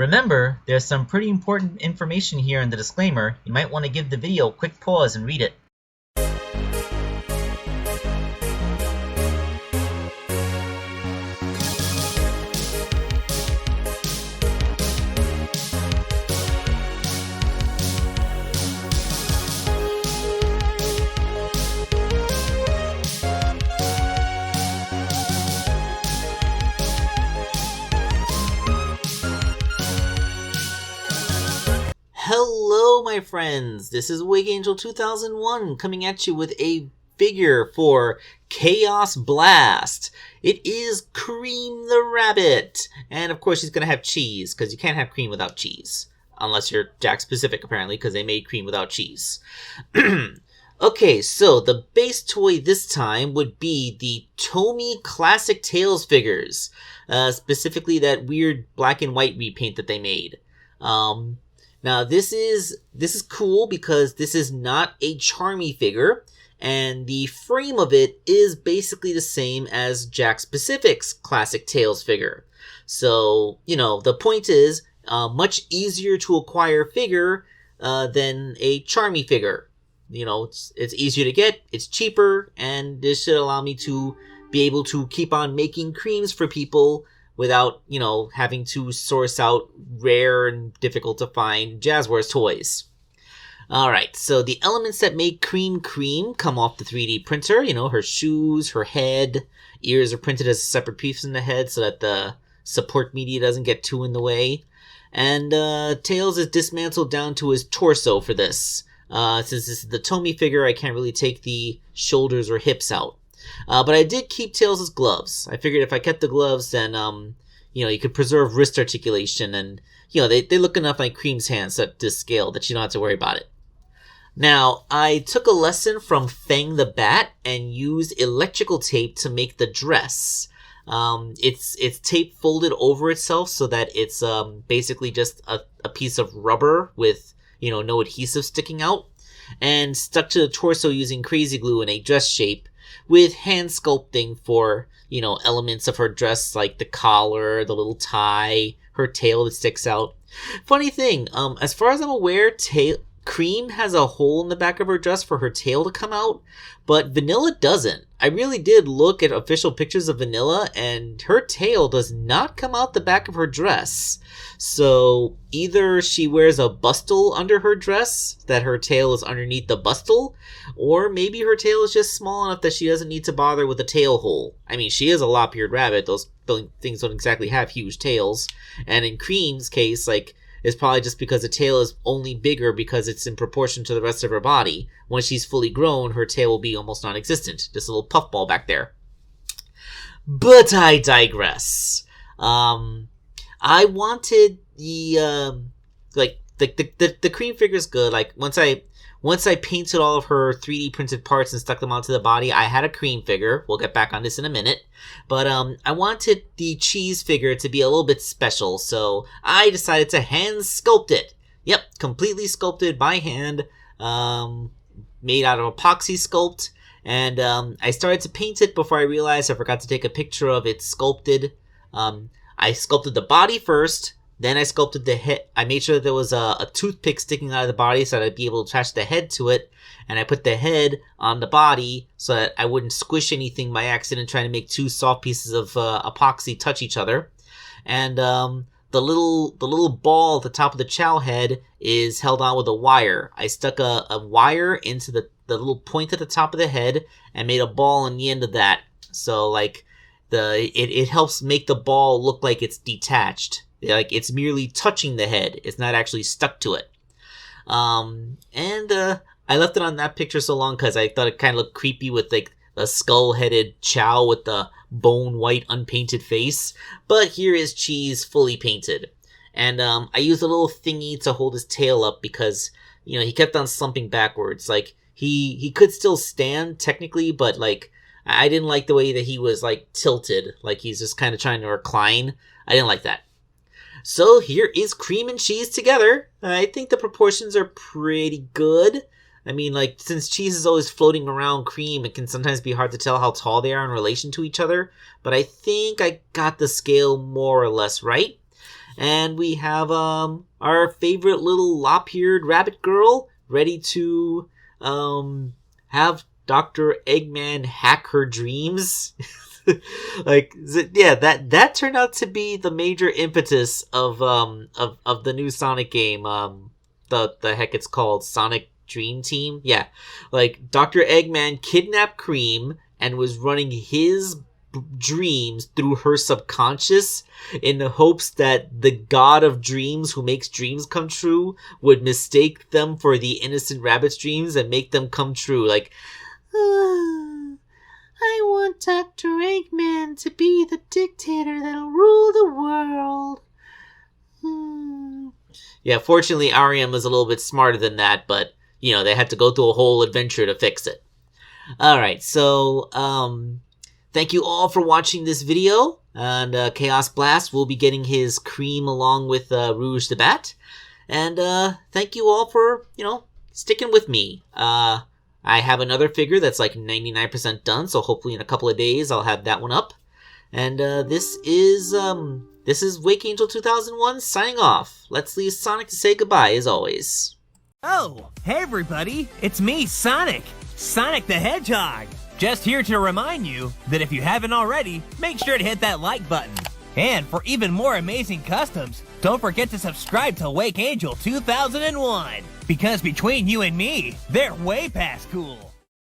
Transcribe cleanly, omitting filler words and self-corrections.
Remember, there's some pretty important information here in the disclaimer. You might want to give the video a quick pause and read it. Hello, my friends. This is Wig Angel 2001 coming at you with a figure for Chaos Blast. It is Cream the Rabbit. And of course, he's going to have cheese, because you can't have cream without cheese. Unless you're Jakks Pacific, apparently, because they made cream without cheese. Okay, so the base toy this time would be the Tomy Classic Tales figures. Specifically that weird black and white repaint that they made. Now this is cool because this is not a Charmy figure, and the frame of it is basically the same as Jakks Pacific's Classic Tales figure. So, the point is, much easier to acquire figure than a Charmy figure. It's easier to get, it's cheaper, and this should allow me to be able to keep on making creams for people without, having to source out rare and difficult to find Jazzwares toys. Alright, so the elements that make Cream come off the 3D printer. Her shoes, her head, ears are printed as a separate piece in the head so that the support media doesn't get too in the way. And Tails is dismantled down to his torso for this. Since this is the Tomy figure, I can't really take the shoulders or hips out. But I did keep Tails' gloves. I figured if I kept the gloves, then, you could preserve wrist articulation, and, they look enough like Cream's hands to scale that you don't have to worry about it. Now, I took a lesson from Fang the Bat and used electrical tape to make the dress. It's tape folded over itself so that it's basically just a piece of rubber with, no adhesive sticking out, and stuck to the torso using crazy glue in a dress shape, with hand sculpting for, elements of her dress like the collar, the little tie, her tail that sticks out. Funny thing, as far as I'm aware, Cream has a hole in the back of her dress for her tail to come out, but Vanilla doesn't. I really did look at official pictures of Vanilla, and her tail does not come out the back of her dress. So either she wears a bustle under her dress, that her tail is underneath the bustle, or maybe her tail is just small enough that she doesn't need to bother with a tail hole. I mean, she is a lop-eared rabbit. Those things don't exactly have huge tails. And in Cream's case, it's probably just because the tail is only bigger because it's in proportion to the rest of her body. When she's fully grown, her tail will be almost non-existent. Just a little puffball back there. But I digress. I wanted the Cream figure's good. Once I painted all of her 3D printed parts and stuck them onto the body, I had a Cream figure. We'll get back on this in a minute. But I wanted the cheese figure to be a little bit special, so I decided to hand sculpt it. Yep, completely sculpted by hand, made out of epoxy sculpt. And I started to paint it before I realized I forgot to take a picture of it sculpted. I sculpted the body first. Then I sculpted the head. I made sure that there was a toothpick sticking out of the body so that I'd be able to attach the head to it. And I put the head on the body so that I wouldn't squish anything by accident trying to make two soft pieces of epoxy touch each other. And the little ball at the top of the chow head is held on with a wire. I stuck a wire into the little point at the top of the head and made a ball on the end of that. So it helps make the ball look like it's detached. It's merely touching the head. It's not actually stuck to it. I left it on that picture so long because I thought it kind of looked creepy with the skull-headed Chow with the bone-white unpainted face. But here is Cheese fully painted. And I used a little thingy to hold his tail up because, he kept on slumping backwards. He could still stand technically, but I didn't like the way that he was tilted. He's just kind of trying to recline. I didn't like that. So here is Cream and Cheese together. I think the proportions are pretty good. I mean, since Cheese is always floating around Cream, it can sometimes be hard to tell how tall they are in relation to each other. But I think I got the scale more or less right. And we have our favorite little lop-eared rabbit girl ready to have Dr. Eggman hack her dreams. That turned out to be the major impetus of the new Sonic game. The heck it's called, Sonic Dream Team. Yeah, like Dr. Eggman kidnapped Cream and was running his dreams through her subconscious in the hopes that the god of dreams who makes dreams come true would mistake them for the innocent rabbit's dreams and make them come true. Like, I want Dr. Eggman to be the dictator that'll rule the world. Yeah, fortunately Ariam was a little bit smarter than that, but, you know, they had to go through a whole adventure to fix it. Alright, so, thank you all for watching this video, and Chaos Blast will be getting his cream along with Rouge the Bat. And thank you all for, you know, sticking with me. I have another figure that's like 99% done, so hopefully in a couple of days I'll have that one up. And this is Wake Angel 2001 signing off. Let's leave Sonic to say goodbye as always. Oh, hey everybody, it's me, Sonic the Hedgehog. Just here to remind you that if you haven't already, make sure to hit that like button. And for even more amazing customs, don't forget to subscribe to Wake Angel 2001. Because between you and me, they're way past cool.